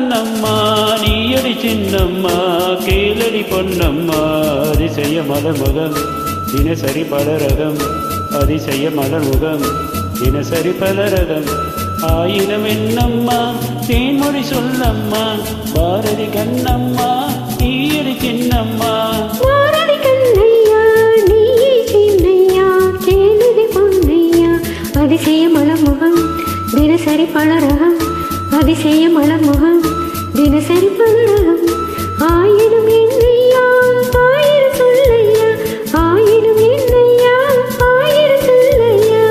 கண்ணம்மா நீயடி சின்னம்மா கேளடி பொன்னம்மா அதிசய மலர்முகம் தினசரி பலரகம் அதிசய மலர்முகம் தினசரி பலரகம் ஆயிரம் என்னம்மா தேன்மொழி சொல்லம்மா பாரதி கண்ணம்மா நீயடி சின்னம்மா அதிசய மலர்முகம் தினசரி பலரகம் அதிசய மலர்முகம் தினசரி பலரகம் ஆயிரம் என்னையா ஆயிரம் சொல்லையா ஆயிரம் என்னையா ஆயிரம் சொல்லையா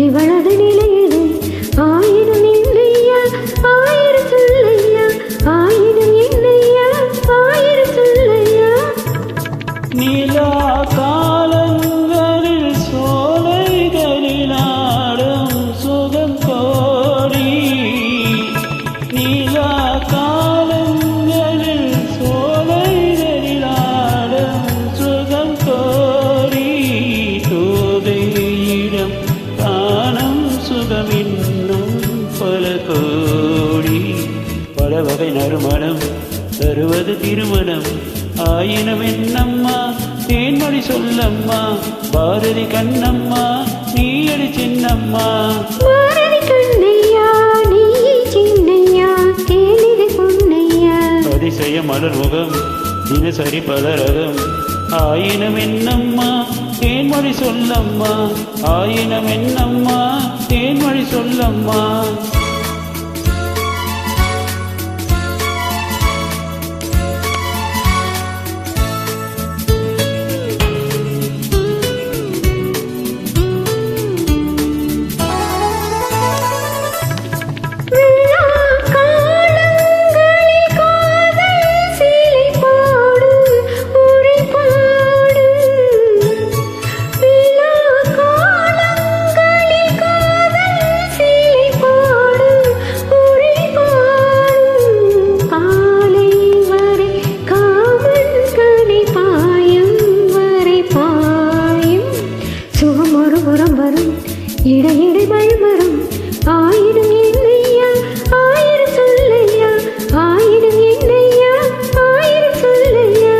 இவளது நிலையது ஆயிரம் என்னையா ஆயிரம் சொல்லையா ஆயிரம் என்னையா ஆயிரம் சொல்லையா நீலா காலங்களில் சோலைகளில் ஆடும் சுகம் கோடி நீலா காலங்களில் சோலைகளில் ஆடும் சுகம் கோடி தோகையிடம் இன்னும் பல கோடி பல வகை நறுமணம் தருவது திருமணம் ஆயினம் என்னம்மா தேன்மொழி சொல்லம்மா பாரதி கண்ணம்மா நீயடி சின்னம்மா பாரதி கண்ணையா நீ சின்னையா கேளிது பொன்னையா அதிசய மலர்முகம் தினசரி பலரகம் ஆயினம் என்னம்மா தேன்மொழி சொல்லம்மா ஆயினம் என்னம்மா தேன்மொழி சொல்லம்மா இடையிடை வரும் ஆயிரம் என்னையா ஆயிரம் சொல்லையா ஆயிரம் என்னையா ஆயிரம் சொல்லையா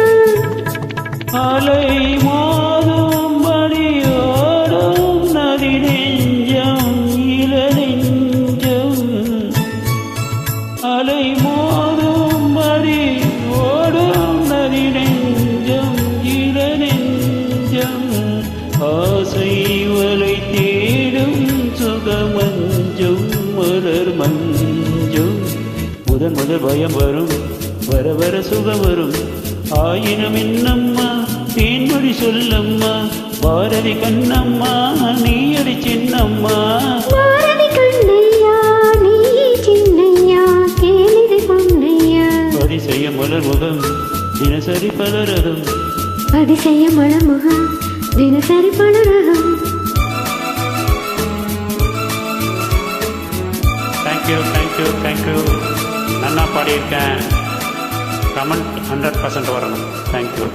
அலை மோதும் படியோடும் நதி நெஞ்சம் இள நெஞ்சம் அலை மோதும் படி ஓடும் நதி நெஞ்சம் இள நெஞ்சம் ஆசை வலை தேடும் சுகமஞ்சம் மலர் மஞ்சம் முதன் முதல் பயம் வரும் வர வர சுகம் வரும் ஆயினம் என்னம்மா தேன்மொழி சொல்லம்மா பாரதி கண்ணம்மா நீயடி சின்னம்மா பாரதி கண்ணையா நீ சின்னையா கேளிது பொன்னையா அதிசய மலர்முகம் தினசரி பலரகம் அதிசய மலர்முகம் தினசரி பலரகம் தேங்க்யூ நல்லா பாடியிருக்கேன் கமெண்ட் 100% வரணும் தேங்க்யூ